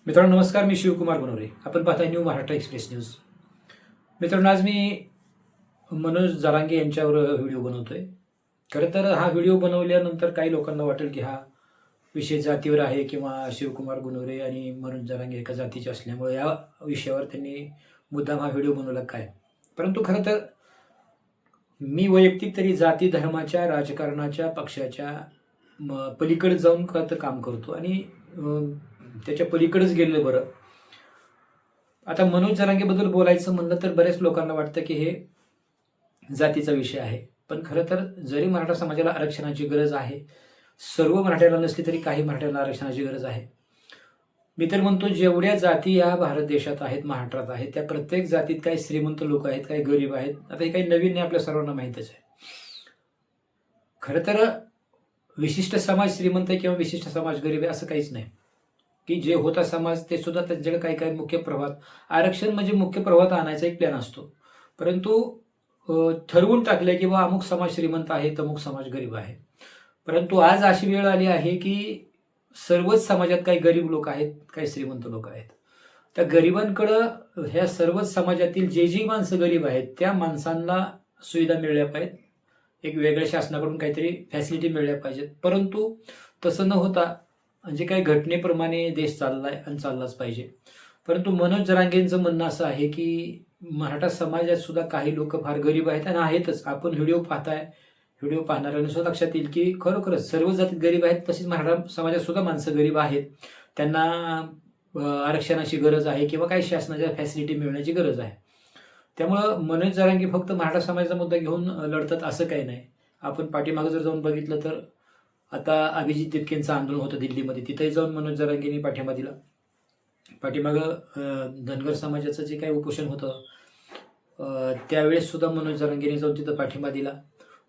मित्रांनो नमस्कार, मी शिवकुमार गुणवरे. आपण पाहताय न्यू महाराष्ट्र एक्सप्रेस न्यूज. मित्रांनो, आज मी मनोज जरांगे यांच्यावर व्हिडिओ बनवतोय. खरं तर हा व्हिडिओ बनवल्यानंतर काही लोकांना वाटेल की हा विषय जातीवर आहे किंवा शिवकुमार गुणवरे आणि मनोज जरांगे एका जातीचे असल्यामुळे या विषयावर त्यांनी मुद्दाम हा व्हिडिओ बनवला काय. परंतु खरं तर मी वैयक्तिक तरी जाती धर्माच्या राजकारणाच्या पक्षाच्या पलीकडे जाऊन खरं तर काम करतो आणि त्याच्या पलीकडेच गेलं बरं. आता मनोज जरांगेबद्दल बोलायचं म्हणलं तर बऱ्याच लोकांना वाटतं की हे जातीचा विषय आहे. पण खरं तर जरी मराठा समाजाला आरक्षणाची गरज आहे, सर्व मराठ्याला नसली तरी काही मराठ्यांना आरक्षणाची गरज आहे. मी तर म्हणतो जेवढ्या जाती या भारत देशात आहेत, महाराष्ट्रात आहेत, त्या प्रत्येक जातीत काही श्रीमंत लोक आहेत, काही गरीब आहेत. आता हे काही नवीन नाही, आपल्या सर्वांना माहीतच आहे. खरं तर विशिष्ट समाज श्रीमंत आहे किंवा विशिष्ट समाज गरीब आहे असं काहीच नाही. की जे होता समाज ते सुद्धा त्यांच्याकडे काही काही मुख्य प्रवाहात आरक्षण म्हणजे मुख्य प्रवाहात आणायचा एक प्लॅन असतो. परंतु ठरवून टाकलं की बा अमुक समाज श्रीमंत आहे तर अमुक समाज गरीब आहे. परंतु आज अशी वेळ आली आहे की सर्वच समाजात काही गरीब लोक आहेत, काही श्रीमंत लोक आहेत. त्या गरिबांकडं ह्या सर्वच समाजातील जी माणसं गरीब आहेत त्या माणसांना सुविधा मिळल्या पाहिजेत, एक वेगळ्या शासनाकडून काहीतरी फॅसिलिटी मिळल्या पाहिजेत. परंतु तसं न होता म्हणजे काही घटनेप्रमाणे देश चाललाय आणि चाललाच पाहिजे. परंतु मनोज जरांगेंचं म्हणणं असं आहे की मराठा समाजात सुद्धा काही लोक फार गरीब आहेत आणि आहेतच. आपण व्हिडिओ पाहताय, व्हिडिओ पाहणाऱ्यांना सुद्धा लक्षात येईल की खरोखरच सर्व जातीत गरीब आहेत. तशीच मराठा समाजात सुद्धा माणसं गरीब आहेत. त्यांना आरक्षणाची गरज आहे किंवा काही शासनाच्या फॅसिलिटी मिळण्याची गरज आहे. त्यामुळं मनोज जरांगे फक्त मराठा समाजाचा मुद्दा घेऊन लढतात असं काही नाही. आपण पाठीमागं जर जाऊन बघितलं तर आता अभिजित दिपकेंचं आंदोलन होतं दिल्लीमध्ये, तिथेही जाऊन मनोज जरांगेंनी पाठिंबा दिला. पाठीमागं धनगर समाजाचं जे काही उपोषण होतं त्यावेळेस सुद्धा मनोज जरांगेंनी जाऊन तिथं पाठिंबा दिला.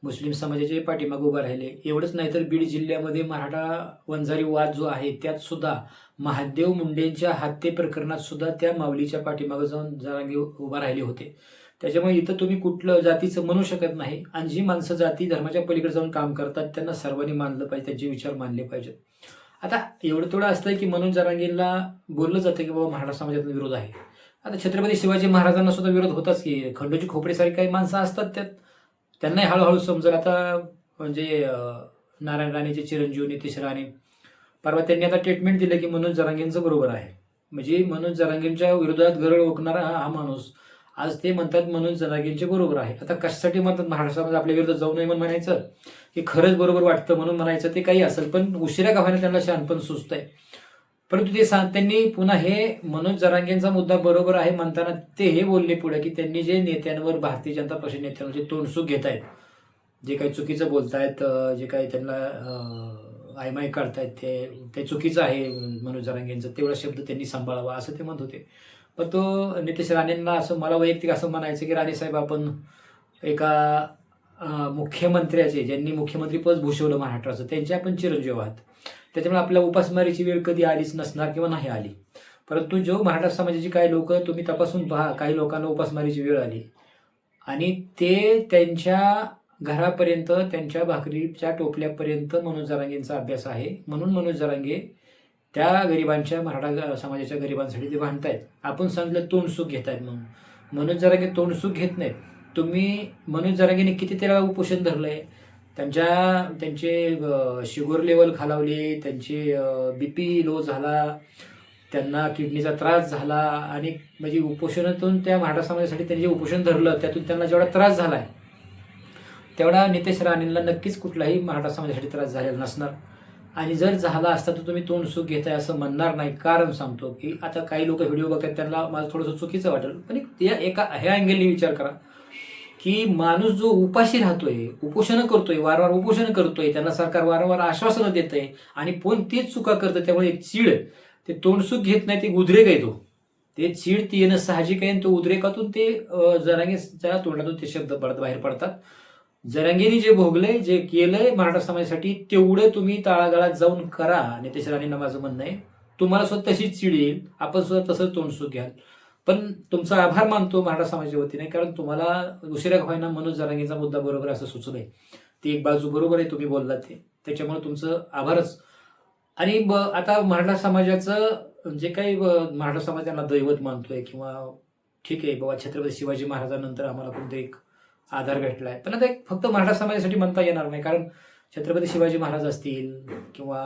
मुस्लिम समाजाचे पाठीमागं उभा राहिले. एवढंच नाही तर बीड जिल्ह्यामध्ये मराठा वंजारी वाद जो आहे त्यात सुद्धा महादेव मुंडेंच्या हत्ये प्रकरणात सुद्धा त्या माऊलीच्या पाठीमागं जाऊन जरांगे उभा राहिले होते. त्याच्यामुळे इथं तुम्ही कुठलं जातीचं म्हणू शकत नाही. आणि जी माणसं जाती धर्माच्या पलीकडे जाऊन काम करतात त्यांना सर्वांनी मानलं पाहिजे, त्यांचे विचार मानले पाहिजेत. आता एवढं थोडं असतं की मनोज जरांगेंना बोललं जातं की बाबा मराठा समाजाचा विरोध आहे. आता छत्रपती शिवाजी महाराजांना सुद्धा विरोध होताच की खंडोजी खोपडेसारखी काही माणसं असतात त्यात, त्यांनाही हळूहळू समजेल. आता म्हणजे नारायण राणेचे चिरंजीव नितेश राणे परवा त्यांनी आता स्टेटमेंट दिलं की मनोज जरांगेंचं बरोबर आहे. म्हणजे मनोज जरांगेंच्या विरोधात गरळ ओकणारा हा माणूस आज ते म्हणतात मनोज जरांगेंचे बरोबर आहे. आता कशासाठी म्हणतात महाराष्ट्र समाज आपल्या विरोधात जाऊ नये म्हणून म्हणायचं की खरंच बरोबर वाटतं म्हणून म्हणायचं, ते काही असेल. पण उशिरा का होईना त्यांना शहाणपण सुचतंय. परंतु ते त्यांनी पुन्हा हे मनोज जरांगेंचा मुद्दा बरोबर आहे म्हणताना ते हे बोलले पुढे की त्यांनी जे नेत्यांवर भारतीय जनता पक्ष नेत्यांवर जे तोंडसुख घेत आहेत, जे काही चुकीचं बोलतायत, जे काही त्यांना आयमाय काढतायत ते चुकीचं आहे. मनोज जरांगेंचं तेवढा शब्द त्यांनी सांभाळावा असं ते म्हणत होते. पण तो नितेश राणेंना असं मला वैयक्तिक असं म्हणायचं की राणेसाहेब आपण एका मुख्यमंत्र्याचे, ज्यांनी मुख्यमंत्री पद भूषवलं महाराष्ट्राचं, त्यांचे आपण चिरंजीव आहात. त्याच्यामुळे आपल्या उपासमारीची वेळ कधी आलीच नसणार किंवा नाही आली. परंतु जो मराठा समाजाची काही लोक तुम्ही तपासून पहा, काही लोकांना उपासमारीची वेळ आली आणि ते त्यांच्या घरापर्यंत, त्यांच्या भाकरीच्या टोपल्यापर्यंत मनोज जरांगेंचा अभ्यास आहे. म्हणून मनोज जरांगे त्या गरिबांच्या, मराठा समाजाच्या गरिबांसाठी ते भांडतायत. आपण सांगितलं तोंडसुख घेत आहेत म्हणून. मनोज जरांगे तोंडसुख घेत नाहीत. तुम्ही मनोज जरांगेने किती त्याला उपोषण धरलंय, त्यांचे शुगर लेवल खालावली, त्यांचे BP लो झाला, त्यांना किडनीचा त्रास झाला आणि म्हणजे उपोषणातून त्या मराठा समाजासाठी त्यांनी जे उपोषण धरलं त्यातून त्यांना जेवढा त्रास झालाय तेवढा नितेश राणेंना नक्कीच कुठलाही मराठा समाजासाठी त्रास झालेला नसणार. आणि जर झाला असता तर तुम्ही तोंडसुख घेताय असं म्हणणार नाही. कारण सांगतो की आता काही लोक व्हिडिओ बघतात त्यांना माझं थोडंसं चुकीचं वाटेल, पण ह्या अँगलने विचार करा की माणूस जो उपाशी राहतोय, उपोषण करतोय, वारंवार उपोषण करतोय, त्यांना सरकार वारंवार आश्वासनं देतंय आणि पण तेच चुका करतं. त्यामुळे एक चीड, ते तोंडसुख घेत नाही, ते उद्रेक आहे. ते चीड ती येणं साहजिक आहे. तो उद्रेकातून ते जरांगेच्या तोंडातून ते शब्द बाहेर पडतात. जरांगेंनी जे भोगलंय, जे केलंय मराठा समाजासाठी तेवढं तुम्ही तळागाळात जाऊन करा. नितेश राणेंना माझं म्हणणं आहे, तुम्हाला सुद्धा तशीच चीड येईल, आपण सुद्धा तसंच तोंडसुख घ्याल. पण तुमचा आभार मानतो मराठा समाजाच्या वतीने, कारण तुम्हाला उशिरा व्हायना मनोज जरांगेंचा मुद्दा बरोबर असं सुचलंय. ती एक बाजू बरोबर आहे, तुम्ही बोललात ते, त्याच्यामुळे तुमचं आभारच. आणि आता मराठा समाजाचं जे काही मराठा समाज त्यांना दैवत मानतोय किंवा ठीक आहे बाबा छत्रपती शिवाजी महाराजांनंतर आम्हाला कोणते एक आधार भेटला आहे, पण आता एक फक्त मराठा समाजासाठी म्हणता येणार नाही. कारण छत्रपती शिवाजी महाराज असतील किंवा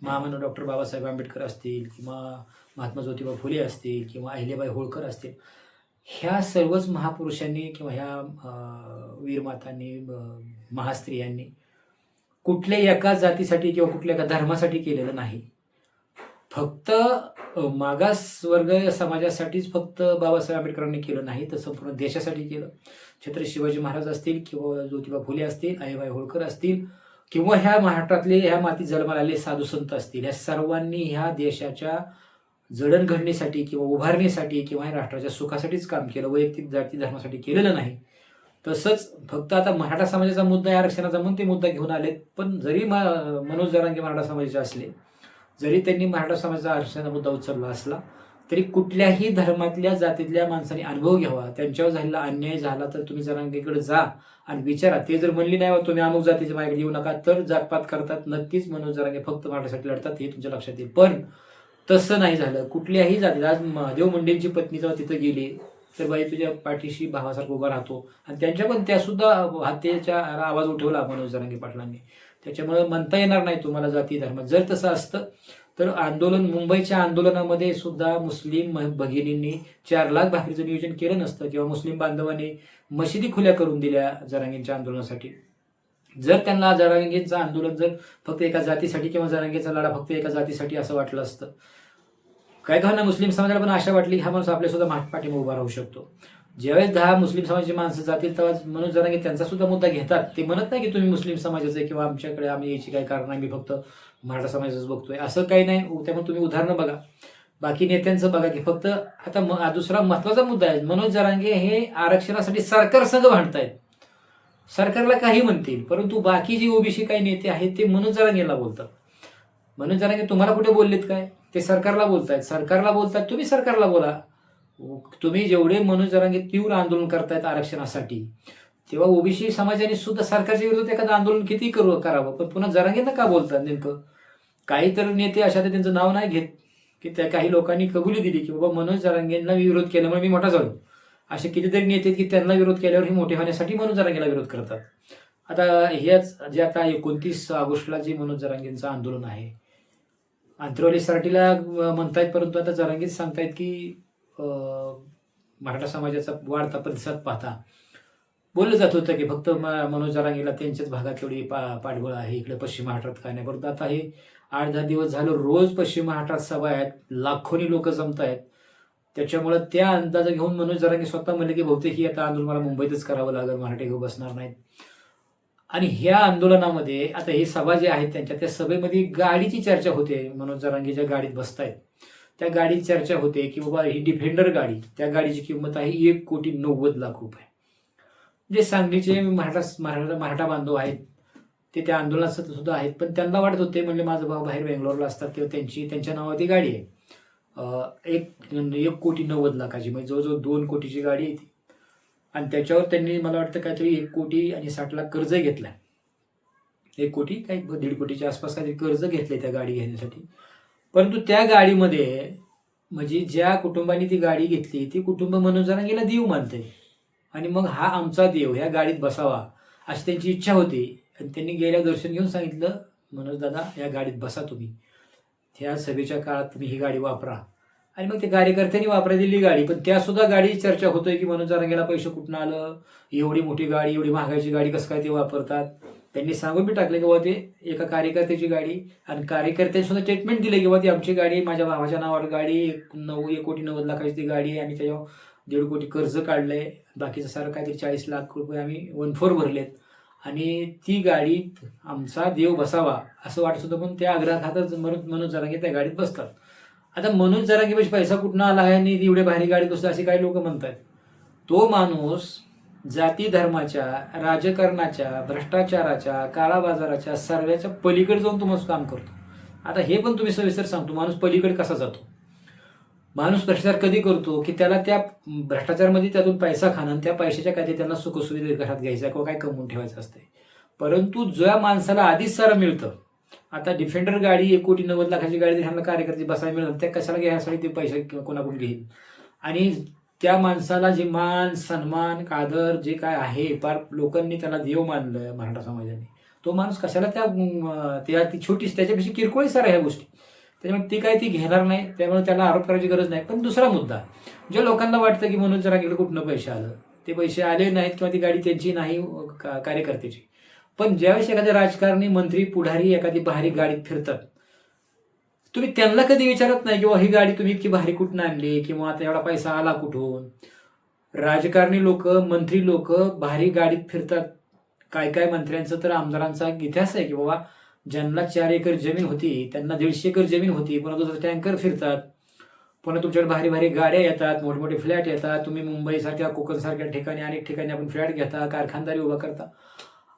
महामानव डॉक्टर बाबासाहेब आंबेडकर असतील किंवा महात्मा ज्योतिबा फुले असतील किंवा अहिल्याबाई होळकर असतील, ह्या सर्वच महापुरुषांनी किंवा ह्या वीरमातांनी महास्त्रियांनी कुठल्या एका जातीसाठी किंवा कुठल्या एका धर्मासाठी केलेलं नाही. फक्त मागासवर्ग समाजासाठीच फक्त बाबासाहेब आंबेडकरांनी केलं नाही, तर संपूर्ण देशासाठी केलं. छत्रपती शिवाजी महाराज असतील किंवा ज्योतिबा फुले असतील, अहिल्याबाई होळकर असतील किंवा ह्या महाराष्ट्रातले ह्या मातीत जन्माला आलेले साधू संत असतील, या सर्वांनी ह्या देशाच्या जडणघडणीसाठी किंवा उभारणीसाठी किंवा ह्या राष्ट्राच्या सुखासाठीच काम केलं, वैयक्तिक जाती धर्मासाठी केलेलं नाही. तसंच फक्त आता मराठा समाजाचा मुद्दा आहे आरक्षणाचा म्हणून ते मुद्दा घेऊन आलेत. पण जरी मनोज जरांगे मराठा समाजाचे असले, जरी त्यांनी मराठा समाजाचा आरक्षणाचा मुद्दा उचलला असला, तरी कुठल्याही धर्मातल्या जातीतल्या माणसांनी अनुभव घ्यावा. त्यांच्यावर झालेला अन्याय झाला तर तुम्ही जरांगेकडे जा आणि विचारा. ते जर म्हणली नाही तुम्ही अमुक जातीच्या माझ्याकडे येऊ नका, तर जातपात करतात. नक्कीच मनोज जरांगे फक्त मराठासाठी लढतात, हे तुमच्या लक्षात येईल. पण तसं नाही झालं. कुठल्याही जाती, आज महादेव मुंडेंची पत्नी जेव्हा तिथं गेली तर बाई तुझ्या पाठीशी भावासारखा उभा राहतो, आणि त्यांच्या पण त्या सुद्धा हत्येच्या आवाज उठवला मनोज जरांगे पाटलांनी. त्याच्यामुळे म्हणता येणार नाही तुम्हाला जाती धर्म. जर तसं असतं तर आंदोलन, मुंबईच्या आंदोलनामध्ये सुद्धा मुस्लिम भगिनींनी 4 लाख भाकरीचं नियोजन केलं नसतं किंवा मुस्लिम बांधवांनी मशिदी खुल्या करून दिल्या जरांगेंच्या आंदोलनासाठी. जर त्यांना जरांगेंचं आंदोलन जर फक्त एका जातीसाठी किंवा जरांगेचा लढा फक्त एका जातीसाठी असं वाटलं असतं, काय का ना मुस्लिम समाजाला पण आशा वाटली हा माणूस आपल्या सुद्धा पाठीमागे उभा राहू शकतो. ज्यावेळेस 10 मुस्लिम समाजाची माणसं जातील तेव्हा मनोज जरांगे त्यांचा सुद्धा मुद्दा घेतात. ते म्हणत नाही की तुम्ही मुस्लिम समाजाचे किंवा आमच्याकडे आम्ही यायची काही कारण नाही, मी फक्त मराठा समाजाच बघतोय, असं काही नाही. त्यामुळे तुम्ही उदाहरणं बघा, बाकी नेत्यांचं बघा की फक्त आता दुसरा महत्वाचा मुद्दा आहे. मनोज जरांगे हे आरक्षणासाठी सरकार संघ भांडतायत, सरकारला काही म्हणतील, परंतु बाकी जे ओबीसी काही नेते आहेत ते मनोज जरांगेला बोलतात. मनोज जरांगे तुम्हाला कुठे बोललेत काय? ते सरकारला बोलतायत. सरकारला बोलतात, तुम्ही सरकारला बोला. तुम्ही जेवढे मनोज जरांगे तीव्र आंदोलन करतायत आरक्षणासाठी, तेव्हा ओबीसी समाजाने सुद्धा सरकारच्या विरोधात एखादं आंदोलन किती करावं, पण पुन्हा जरांगेंना का बोलतात नेमकं? काही तर नेते अशा तर त्यांचं नाव नाही घेत की त्या काही लोकांनी कबुली दिली की बाबा मनोज जरांगेंना विरोध केल्यामुळे मी मोठा झालो. असे कितीतरी नेते की त्यांना विरोध केल्यावर हे मोठे होण्यासाठी मनोज जरांगेला विरोध करतात. आता हेच जे आता 29 ऑगस्टला जे मनोज जरांगेंचं आंदोलन आहे, अंतरवाली सराटीला म्हणतायत, परंतु आता जरांगेच सांगतायत की मराठा समाजाचा वाढता प्रतिसाद पाहता बोललं जात होतं की फक्त मनोज जरांगेला त्यांच्याच भागात तेवढी पाठबळ आहे, इकडे पश्चिम महाराष्ट्रात काय नाही. परंतु आता हे 8-10 दिवस झालं रोज पश्चिम महाराष्ट्रात सभा आहेत, लाखोनी लोक जमत आहेत. त्याच्यामुळे त्या अंदाजा घेऊन मनोज जरांगे स्वतः म्हणले की बहुतेक ही आता आंदोलन मला मुंबईतच करावं लागेल, मराठी घेऊ बसणार नाहीत. आणि ह्या आंदोलनामध्ये आता ही सभा जी आहेत त्यांच्या, त्या सभेमध्ये गाडीची चर्चा होते. मनोज जरांगे ज्या गाडीत बसतायत त्या गाडीची चर्चा होते की बाबा ही डिफेंडर गाडी, त्या गाडीची किंमत आहे 1,90,00,000 रुपये. जे सांगलीचे मराठा बांधव आहेत ते त्या आंदोलनात सुद्धा आहेत, पण त्यांना वाटत होते, म्हणजे माझा भाऊ बाहेर बेंगलोरला असतात तेव्हा त्यांच्या नावाची गाडी आहे 1,90,00,000 म्हणजे जवळजवळ 2 कोटीची गाडी आहे ती. आणि त्याच्यावर त्यांनी मला वाटतं काहीतरी 1,60,00,000 कर्ज घेतलाय. 1 कोटी काही 1.5 कोटीच्या आसपास काहीतरी कर्ज घेतले त्या गाडी घेण्यासाठी. परंतु त्या गाडीमध्ये म्हणजे ज्या कुटुंबाने ती गाडी घेतली ती कुटुंब मनोज जरांगेला देव मानते, आणि मग हा आमचा देव ह्या गाडीत बसावा अशी त्यांची इच्छा होती. आणि त्यांनी गेल्या दर्शन घेऊन सांगितलं, मनोज दादा या गाडीत बसा तुम्ही, ह्या सभेच्या काळात तुम्ही ही गाडी वापरा. आणि मग ते कार्यकर्त्यांनी वापरायला दिली गाडी. पण त्या सुद्धा गाडी चर्चा होतोय की मनोज जरांगेला पैसे कुठून आलं, एवढी मोठी गाडी, एवढी महागाईची गाडी कसं काय ते वापरतात. त्यांनी सांगून बी टाकले की बाबा ते एका कार्यकर्त्याची गाडी, आणि कार्यकर्त्यांनी सुद्धा स्टेटमेंट दिले की बाबा ती आमची गाडी, माझ्या भावाच्या नावावर गाडी, 1,90,00,000 ती गाडी आहे, आणि त्याच्यावर 1.5 कोटी कर्ज काढलंय, बाकीचं सारं काहीतरी 40 लाख रुपये आम्ही 1/4 भरलेत, आणि ती गाडीत आमचा देव बसावा असं वाटत होतं. पण त्या आग्रहाखातर मनोज जरांगे त्या गाडीत बसतात. आता मनोज जरांगे पैसा कुठून आला आहे आणि एवढे भारी गाडीत बसतो असे काही लोक म्हणतात. तो माणूस जाती धर्माच्या, राजकारणाच्या, भ्रष्टाचाराच्या, काळा बाजाराच्या सर्वांच्या पलीकडे जाऊन तो माणूस काम करतो. आता हे पण तुम्ही सविस्तर सांगतो, माणूस पलीकडे कसा जातो. माणूस भ्रष्टाचार कधी करतो की त्याला त्या भ्रष्टाचारमध्ये त्यातून पैसा खाणं आणि त्या पैशाच्या काही त्यांना सुखसुविधा घरात घ्यायचा किंवा काय कमवून ठेवायचं असते. परंतु ज्या माणसाला आधीच सारं मिळतं आता डिफेंडर गाडी 1,90,00,000ची गाडी ह्यांना कार्यकर्ते बसायला मिळतात, त्या कशाला घ्यायसाठी ते पैसे कोणाकडून घेईल. आणि त्या माणसाला जे मान सन्मान आदर जे काय आहे, फार लोकांनी त्याला देव मानलं मराठा समाजाने. तो माणूस कशाला त्या ती छोटीच त्याच्यापेक्षा किरकोळी साऱ्या ह्या गोष्टी, त्याच्यामुळे ती काय ती घेणार नाही. त्यामुळे त्याला आरोप करायची गरज नाही. पण दुसरा मुद्दा, ज्या लोकांना वाटतं की मनोज जरांगेला कुठनं पैसे आलं, ते पैसे आले नाहीत किंवा ती गाडी त्यांची नाही कार्यकर्त्याची. पण ज्यावेळेस एखाद्या राजकारणी मंत्री पुढारी एखादी भारी गाडीत फिरतात, तुम्ही त्यांना कधी विचारत नाही किंवा ही गाडी तुम्ही इतकी भारी कुठून आणली किंवा आता एवढा पैसा आला कुठून. राजकारणी लोक मंत्री लोक भारी गाडीत फिरतात. काय काय मंत्र्यांचं तर आमदारांचा इतिहास आहे की बाबा ज्यांना 4 एकर जमीन होती त्यांना 150 एकर जमीन होती, पुन्हा दुसरं टँकर फिरतात, पुन्हा तुमच्याकडे भारी भारी गाड्या येतात, मोठमोठे फ्लॅट येतात. तुम्ही मुंबईसारख्या कोकणसारख्या ठिकाणी अनेक ठिकाणी आपण फ्लॅट घेता, कारखानदारी उभा करता.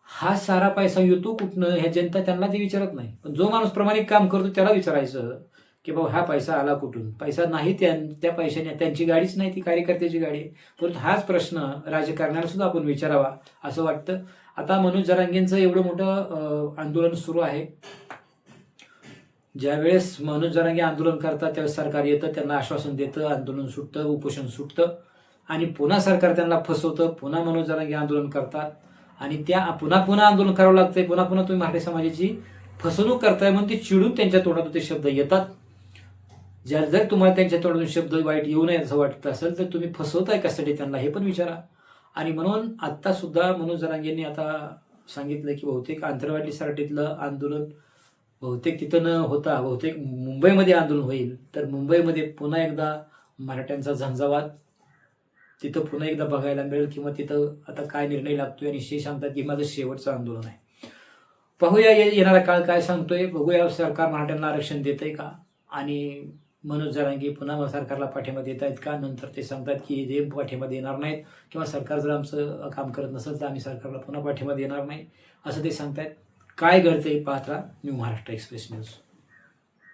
हा सारा पैसा येतो कुठनं हे जनता त्यांना ते विचारत नाही. पण जो माणूस प्रामाणिक काम करतो त्याला विचारायचं की बाबा हा पैसा आला कुठून. पैसा नाही त्या पैशाने, त्यांची गाडीच नाही, ती कार्यकर्त्याची गाडी आहे. परंतु हाच प्रश्न राजकारण्याला सुद्धा आपण विचारावा असं वाटतं. आता मनोज जरांगेंचं एवढं मोठं आंदोलन सुरू आहे. ज्यावेळेस मनोज जरांगे आंदोलन करतात त्यावेळेस सरकार येतं, त्यांना आश्वासन देतं, आंदोलन सुटतं, उपोषण सुटतं आणि पुन्हा सरकार त्यांना फसवतं. पुन्हा मनोज जरांगे आंदोलन करतात आणि त्या पुन्हा आंदोलन करावं लागतंय. पुन्हा तुम्ही मराठी समाजाची फसवणूक करताय म्हणून ते चिडून त्यांच्या तोंडातून ते शब्द येतात. जर तुम्हाला त्यांच्या तोंडातून शब्द वाईट येऊ नये असं वाटत असेल तर तुम्ही फसवताय कशासाठी त्यांना हे पण विचारा. आणि म्हणून आता सुद्धा मनोज जरांगेंनी आता सांगितलं की बहुतेक आंतरवाली सराटीतलं आंदोलन बहुतेक तिथं न होता बहुतेक मुंबईमध्ये आंदोलन होईल. तर मुंबईमध्ये पुन्हा एकदा मराठ्यांचा झंझावात तिथं पुन्हा एकदा बघायला मिळेल किंवा तिथं आता काय निर्णय लागतोय. आणि हे सांगतात की माझं शेवटचं आंदोलन आहे. पाहूया येणारा काळ काय सांगतोय, बघूया सरकार मराठ्यांना आरक्षण देतंय का आणि मनोज जरांगे पुन्हा सरकारला पाठिंबा देत आहेत का. नंतर ते सांगतात की हे पाठिंबा देणार नाहीत किंवा सरकार जर आमचं काम करत नसेल तर आम्ही सरकारला पुन्हा पाठिंबा देणार नाही असं ते सांगतायत. काय घडतंय पाहत राहा न्यू महाराष्ट्र एक्सप्रेस न्यूज.